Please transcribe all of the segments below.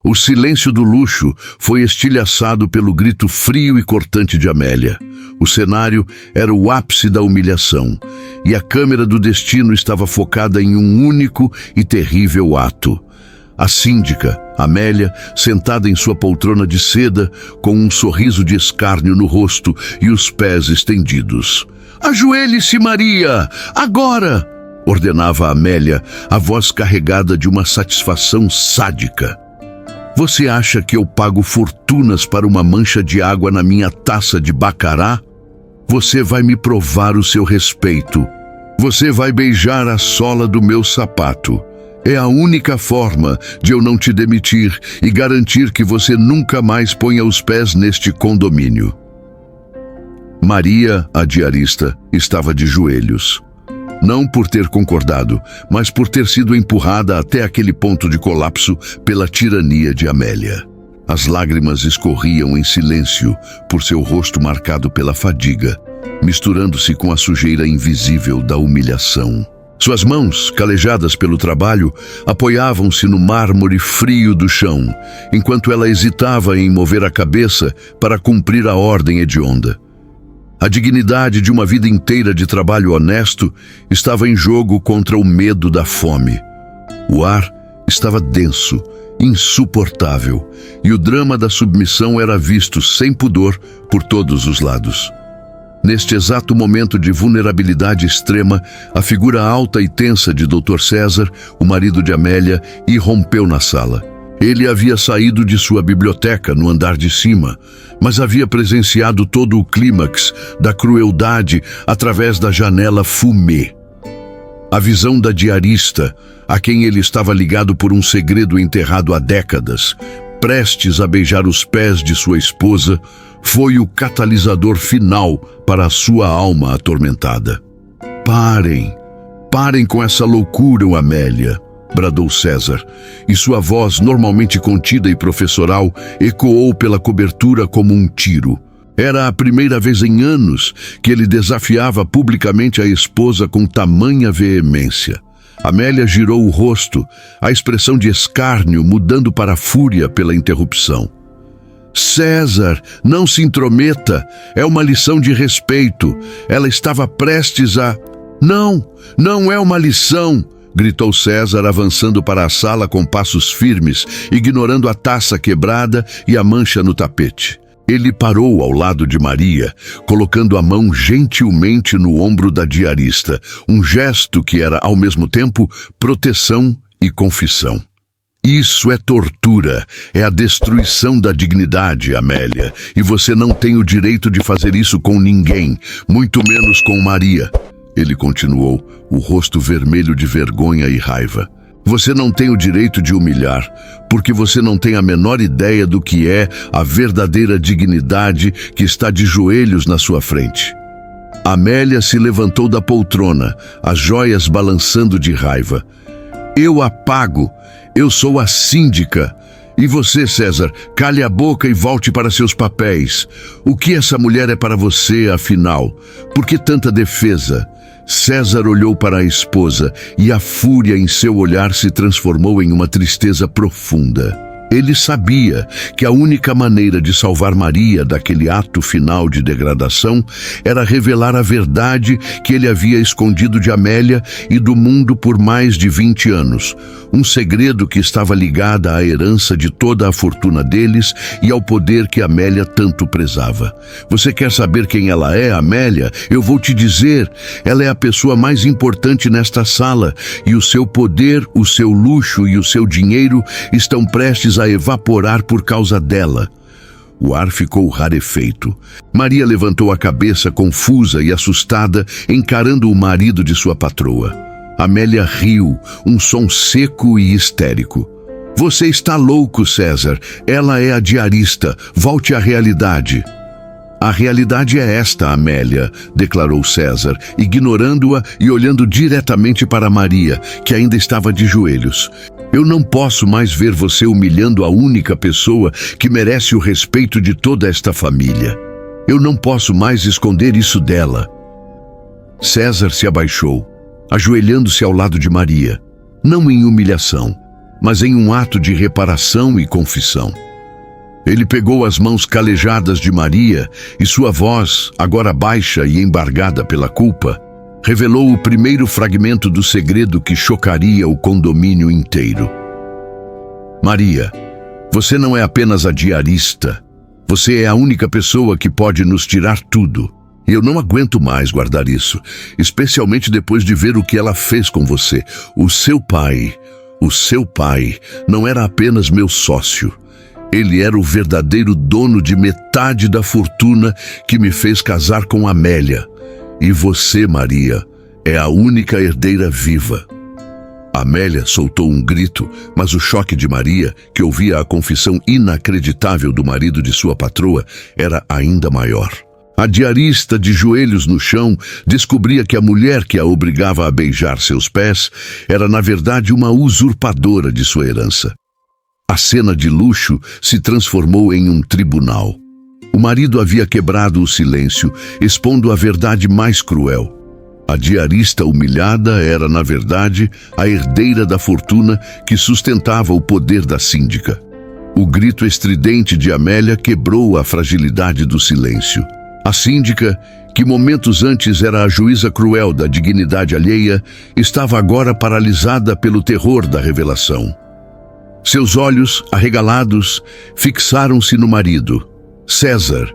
O silêncio do luxo foi estilhaçado pelo grito frio e cortante de Amélia. O cenário era o ápice da humilhação, e a câmera do destino estava focada em um único e terrível ato. A síndica, Amélia, sentada em sua poltrona de seda, com um sorriso de escárnio no rosto e os pés estendidos. "Ajoelhe-se, Maria! Agora!" ordenava Amélia, a voz carregada de uma satisfação sádica. "Você acha que eu pago fortunas para uma mancha de água na minha taça de bacará? Você vai me provar o seu respeito. Você vai beijar a sola do meu sapato. É a única forma de eu não te demitir e garantir que você nunca mais ponha os pés neste condomínio." Maria, a diarista, estava de joelhos. Não por ter concordado, mas por ter sido empurrada até aquele ponto de colapso pela tirania de Amélia. As lágrimas escorriam em silêncio por seu rosto marcado pela fadiga, misturando-se com a sujeira invisível da humilhação. Suas mãos, calejadas pelo trabalho, apoiavam-se no mármore frio do chão, enquanto ela hesitava em mover a cabeça para cumprir a ordem hedionda. A dignidade de uma vida inteira de trabalho honesto estava em jogo contra o medo da fome. O ar estava denso, insuportável, e o drama da submissão era visto sem pudor por todos os lados. Neste exato momento de vulnerabilidade extrema, a figura alta e tensa de Dr. César, o marido de Amélia, irrompeu na sala. Ele havia saído de sua biblioteca no andar de cima, mas havia presenciado todo o clímax da crueldade através da janela fumê. A visão da diarista, a quem ele estava ligado por um segredo enterrado há décadas, prestes a beijar os pés de sua esposa, foi o catalisador final para a sua alma atormentada. Parem com essa loucura, Amélia!" bradou César, e sua voz, normalmente contida e professoral, ecoou pela cobertura como um tiro. Era a primeira vez em anos que ele desafiava publicamente a esposa com tamanha veemência. Amélia girou o rosto, a expressão de escárnio mudando para a fúria pela interrupção. "César, não se intrometa, é uma lição de respeito. Ela estava prestes a..." Não é uma lição!" gritou César, avançando para a sala com passos firmes, ignorando a taça quebrada e a mancha no tapete. Ele parou ao lado de Maria, colocando a mão gentilmente no ombro da diarista, um gesto que era, ao mesmo tempo, proteção e confissão. "Isso é tortura, é a destruição da dignidade, Amélia, e você não tem o direito de fazer isso com ninguém, muito menos com Maria." Ele continuou, o rosto vermelho de vergonha e raiva. "Você não tem o direito de humilhar, porque você não tem a menor ideia do que é a verdadeira dignidade que está de joelhos na sua frente." Amélia se levantou da poltrona, as joias balançando de raiva. "Eu a pago, eu sou a síndica. E você, César, cale a boca e volte para seus papéis. O que essa mulher é para você, afinal? Por que tanta defesa?" César olhou para a esposa e a fúria em seu olhar se transformou em uma tristeza profunda. Ele sabia que a única maneira de salvar Maria daquele ato final de degradação era revelar a verdade que ele havia escondido de Amélia e do mundo por mais de 20 anos. Um segredo que estava ligado à herança de toda a fortuna deles e ao poder que Amélia tanto prezava. "Você quer saber quem ela é, Amélia? Eu vou te dizer. Ela é a pessoa mais importante nesta sala e o seu poder, o seu luxo e o seu dinheiro estão prestes a evaporar por causa dela." O ar ficou rarefeito. Maria levantou a cabeça confusa e assustada, encarando o marido de sua patroa. Amélia riu, um som seco e histérico. "Você está louco, César. Ela é a diarista. Volte à realidade." "A realidade é esta, Amélia", declarou César, ignorando-a e olhando diretamente para Maria, que ainda estava de joelhos. "Eu não posso mais ver você humilhando a única pessoa que merece o respeito de toda esta família. Eu não posso mais esconder isso dela." César se abaixou, ajoelhando-se ao lado de Maria, não em humilhação, mas em um ato de reparação e confissão. Ele pegou as mãos calejadas de Maria e sua voz, agora baixa e embargada pela culpa, revelou o primeiro fragmento do segredo que chocaria o condomínio inteiro. Maria, você não é apenas a diarista. Você é a única pessoa que pode nos tirar tudo. E eu não aguento mais guardar isso, especialmente depois de ver o que ela fez com você. O seu pai não era apenas meu sócio. Ele era o verdadeiro dono de metade da fortuna que me fez casar com Amélia. E você, Maria, é a única herdeira viva. Amélia soltou um grito, mas o choque de Maria, que ouvia a confissão inacreditável do marido de sua patroa, era ainda maior. A diarista, de joelhos no chão, descobria que a mulher que a obrigava a beijar seus pés era, na verdade, uma usurpadora de sua herança. A cena de luxo se transformou em um tribunal. O marido havia quebrado o silêncio, expondo a verdade mais cruel. A diarista humilhada era, na verdade, a herdeira da fortuna que sustentava o poder da síndica. O grito estridente de Amélia quebrou a fragilidade do silêncio. A síndica, que momentos antes era a juíza cruel da dignidade alheia, estava agora paralisada pelo terror da revelação. Seus olhos, arregalados, fixaram-se no marido, César,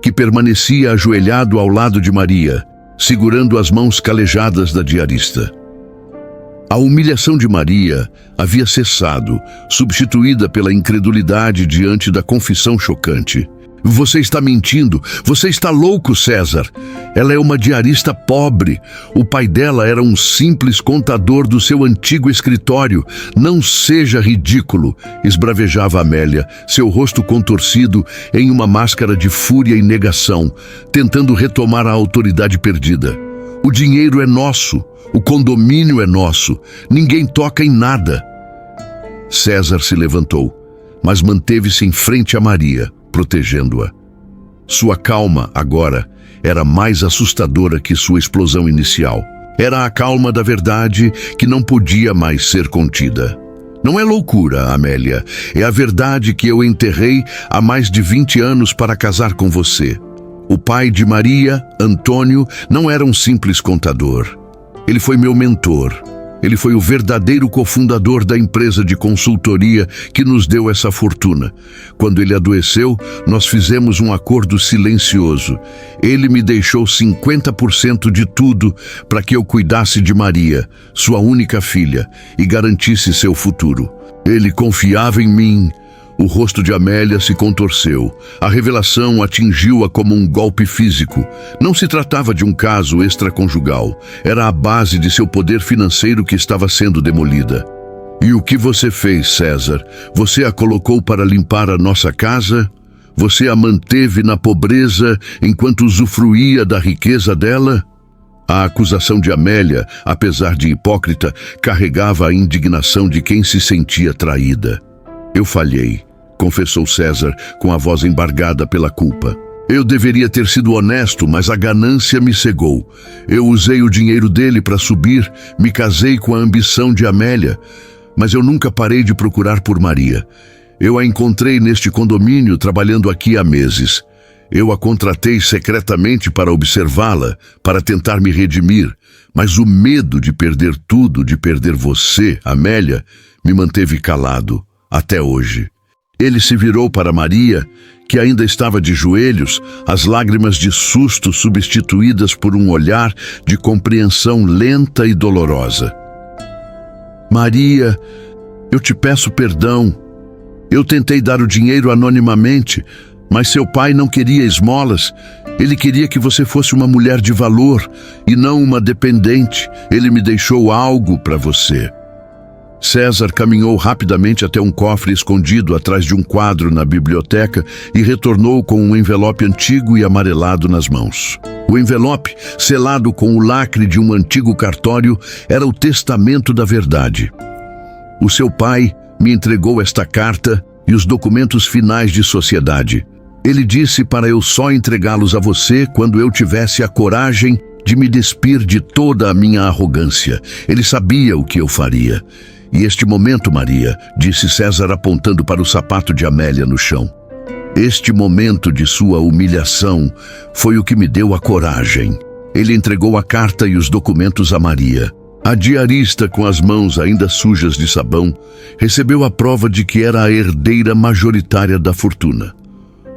que permanecia ajoelhado ao lado de Maria, segurando as mãos calejadas da diarista. A humilhação de Maria havia cessado, substituída pela incredulidade diante da confissão chocante. Você está mentindo, você está louco, César. Ela é uma diarista pobre. O pai dela era um simples contador do seu antigo escritório. Não seja ridículo, esbravejava Amélia, seu rosto contorcido em uma máscara de fúria e negação, tentando retomar a autoridade perdida. O dinheiro é nosso, o condomínio é nosso, ninguém toca em nada. César se levantou, mas manteve-se em frente a Maria, protegendo-a. Sua calma, agora, era mais assustadora que sua explosão inicial. Era a calma da verdade que não podia mais ser contida. Não é loucura, Amélia. É a verdade que eu enterrei há mais de 20 anos para casar com você. O pai de Maria, Antônio, não era um simples contador. Ele foi meu mentor. Ele foi o verdadeiro cofundador da empresa de consultoria que nos deu essa fortuna. Quando ele adoeceu, nós fizemos um acordo silencioso. Ele me deixou 50% de tudo para que eu cuidasse de Maria, sua única filha, e garantisse seu futuro. Ele confiava em mim. O rosto de Amélia se contorceu. A revelação atingiu-a como um golpe físico. Não se tratava de um caso extraconjugal. Era a base de seu poder financeiro que estava sendo demolida. E o que você fez, César? Você a colocou para limpar a nossa casa? Você a manteve na pobreza enquanto usufruía da riqueza dela? A acusação de Amélia, apesar de hipócrita, carregava a indignação de quem se sentia traída. Eu falhei, confessou César, com a voz embargada pela culpa. Eu deveria ter sido honesto, mas a ganância me cegou. Eu usei o dinheiro dele para subir, me casei com a ambição de Amélia, mas eu nunca parei de procurar por Maria. Eu a encontrei neste condomínio trabalhando aqui há meses. Eu a contratei secretamente para observá-la, para tentar me redimir, mas o medo de perder tudo, de perder você, Amélia, me manteve calado. Até hoje. Ele se virou para Maria, que ainda estava de joelhos, as lágrimas de susto substituídas por um olhar de compreensão lenta e dolorosa. Maria, eu te peço perdão. Eu tentei dar o dinheiro anonimamente, mas seu pai não queria esmolas. Ele queria que você fosse uma mulher de valor e não uma dependente. Ele me deixou algo para você. César caminhou rapidamente até um cofre escondido atrás de um quadro na biblioteca e retornou com um envelope antigo e amarelado nas mãos. O envelope, selado com o lacre de um antigo cartório, era o testamento da verdade. O seu pai me entregou esta carta e os documentos finais de sociedade. Ele disse para eu só entregá-los a você quando eu tivesse a coragem de me despir de toda a minha arrogância. Ele sabia o que eu faria. E este momento, Maria, disse César apontando para o sapato de Amélia no chão. Este momento de sua humilhação foi o que me deu a coragem. Ele entregou a carta e os documentos a Maria. A diarista, com as mãos ainda sujas de sabão, recebeu a prova de que era a herdeira majoritária da fortuna.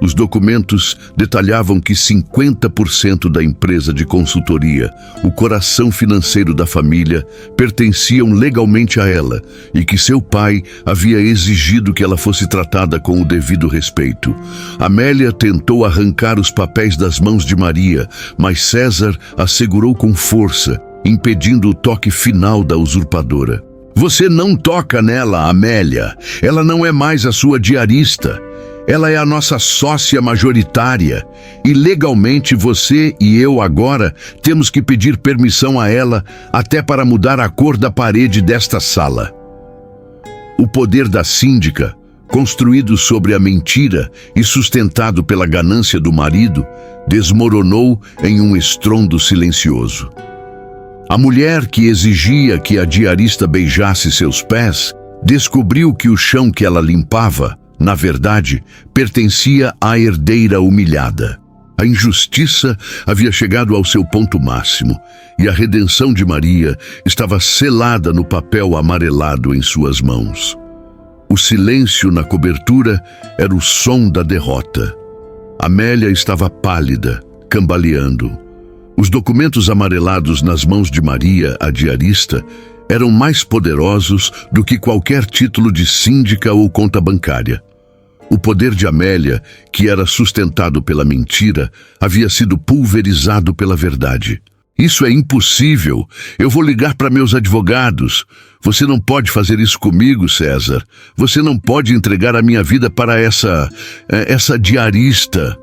Os documentos detalhavam que 50% da empresa de consultoria, o coração financeiro da família, pertenciam legalmente a ela e que seu pai havia exigido que ela fosse tratada com o devido respeito. Amélia tentou arrancar os papéis das mãos de Maria, mas César a segurou com força, impedindo o toque final da usurpadora. Você não toca nela, Amélia. Ela não é mais a sua diarista. Ela é a nossa sócia majoritária e legalmente você e eu agora temos que pedir permissão a ela até para mudar a cor da parede desta sala. O poder da síndica, construído sobre a mentira e sustentado pela ganância do marido, desmoronou em um estrondo silencioso. A mulher que exigia que a diarista beijasse seus pés descobriu que o chão que ela limpava, na verdade, pertencia à herdeira humilhada. A injustiça havia chegado ao seu ponto máximo e a redenção de Maria estava selada no papel amarelado em suas mãos. O silêncio na cobertura era o som da derrota. Amélia estava pálida, cambaleando. Os documentos amarelados nas mãos de Maria, a diarista, eram mais poderosos do que qualquer título de síndica ou conta bancária. O poder de Amélia, que era sustentado pela mentira, havia sido pulverizado pela verdade. Isso é impossível. Eu vou ligar para meus advogados. Você não pode fazer isso comigo, César. Você não pode entregar a minha vida para essa diarista,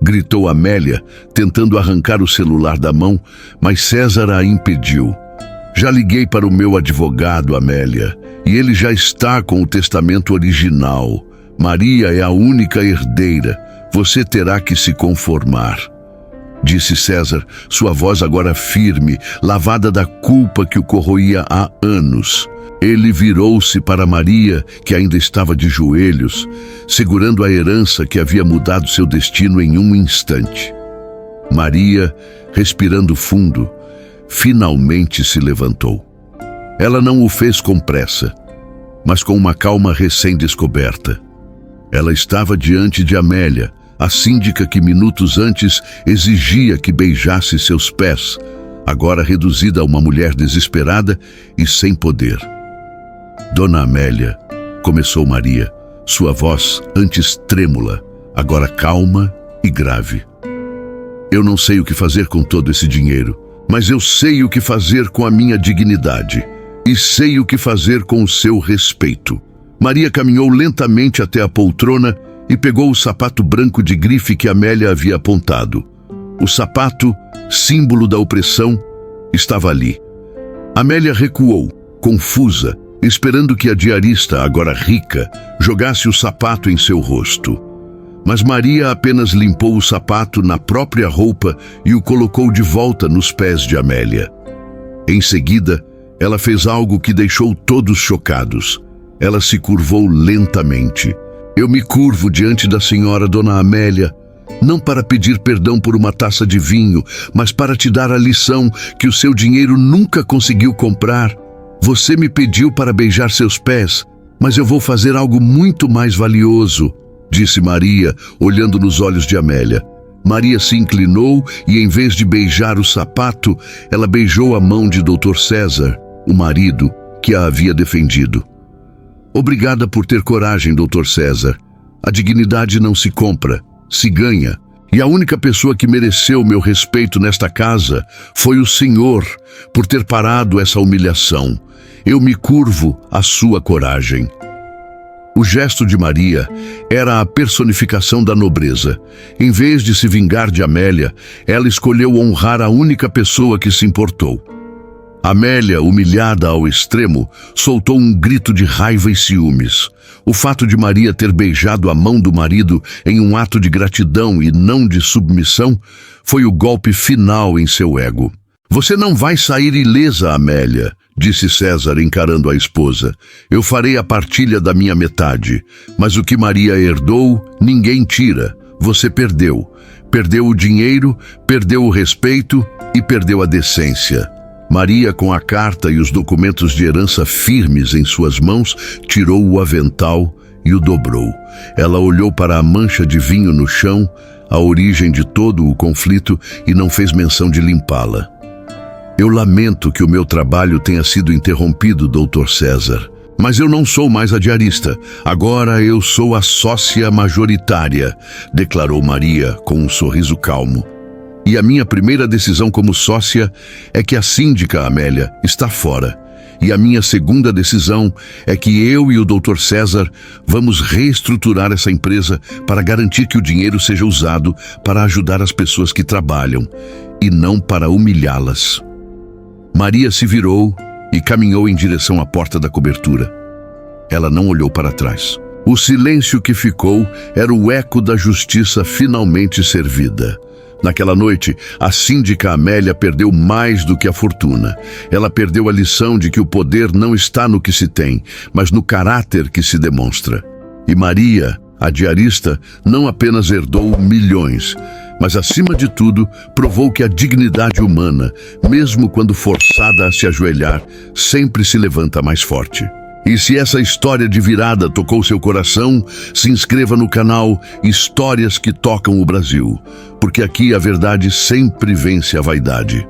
gritou Amélia, tentando arrancar o celular da mão, mas César a impediu. Já liguei para o meu advogado, Amélia, e ele já está com o testamento original. Maria é a única herdeira. Você terá que se conformar, disse César, sua voz agora firme, lavada da culpa que o corroía há anos. Ele virou-se para Maria, que ainda estava de joelhos, segurando a herança que havia mudado seu destino em um instante. Maria, respirando fundo, finalmente se levantou. Ela não o fez com pressa, mas com uma calma recém-descoberta. Ela estava diante de Amélia, a síndica que minutos antes exigia que beijasse seus pés, agora reduzida a uma mulher desesperada e sem poder. Dona Amélia, começou Maria, sua voz antes trêmula, agora calma e grave. Eu não sei o que fazer com todo esse dinheiro, mas eu sei o que fazer com a minha dignidade e sei o que fazer com o seu respeito. Maria caminhou lentamente até a poltrona e pegou o sapato branco de grife que Amélia havia apontado. O sapato, símbolo da opressão, estava ali. Amélia recuou, confusa, esperando que a diarista, agora rica, jogasse o sapato em seu rosto. Mas Maria apenas limpou o sapato na própria roupa e o colocou de volta nos pés de Amélia. Em seguida, ela fez algo que deixou todos chocados. Ela se curvou lentamente. Eu me curvo diante da senhora Dona Amélia, não para pedir perdão por uma taça de vinho, mas para te dar a lição que o seu dinheiro nunca conseguiu comprar. Você me pediu para beijar seus pés, mas eu vou fazer algo muito mais valioso, disse Maria, olhando nos olhos de Amélia. Maria se inclinou e, em vez de beijar o sapato, ela beijou a mão de Dr. César, o marido, que a havia defendido. Obrigada por ter coragem, Dr. César. A dignidade não se compra, se ganha. E a única pessoa que mereceu meu respeito nesta casa foi o Senhor, por ter parado essa humilhação. Eu me curvo à sua coragem. O gesto de Maria era a personificação da nobreza. Em vez de se vingar de Amélia, ela escolheu honrar a única pessoa que se importou. Amélia, humilhada ao extremo, soltou um grito de raiva e ciúmes. O fato de Maria ter beijado a mão do marido em um ato de gratidão e não de submissão foi o golpe final em seu ego. Você não vai sair ilesa, Amélia, disse César encarando a esposa. Eu farei a partilha da minha metade, mas o que Maria herdou, ninguém tira. Você perdeu. Perdeu o dinheiro, perdeu o respeito e perdeu a decência. Maria, com a carta e os documentos de herança firmes em suas mãos, tirou o avental e o dobrou. Ela olhou para a mancha de vinho no chão, a origem de todo o conflito, e não fez menção de limpá-la. Eu lamento que o meu trabalho tenha sido interrompido, Dr. César. Mas eu não sou mais a diarista. Agora eu sou a sócia majoritária, declarou Maria com um sorriso calmo. E a minha primeira decisão como sócia é que a síndica, Amélia, está fora. E a minha segunda decisão é que eu e o Dr. César vamos reestruturar essa empresa para garantir que o dinheiro seja usado para ajudar as pessoas que trabalham e não para humilhá-las. Maria se virou e caminhou em direção à porta da cobertura. Ela não olhou para trás. O silêncio que ficou era o eco da justiça finalmente servida. Naquela noite, a síndica Amélia perdeu mais do que a fortuna. Ela perdeu a lição de que o poder não está no que se tem, mas no caráter que se demonstra. E Maria, a diarista, não apenas herdou milhões, mas, acima de tudo, provou que a dignidade humana, mesmo quando forçada a se ajoelhar, sempre se levanta mais forte. E se essa história de virada tocou seu coração, se inscreva no canal Histórias que Tocam o Brasil, porque aqui a verdade sempre vence a vaidade.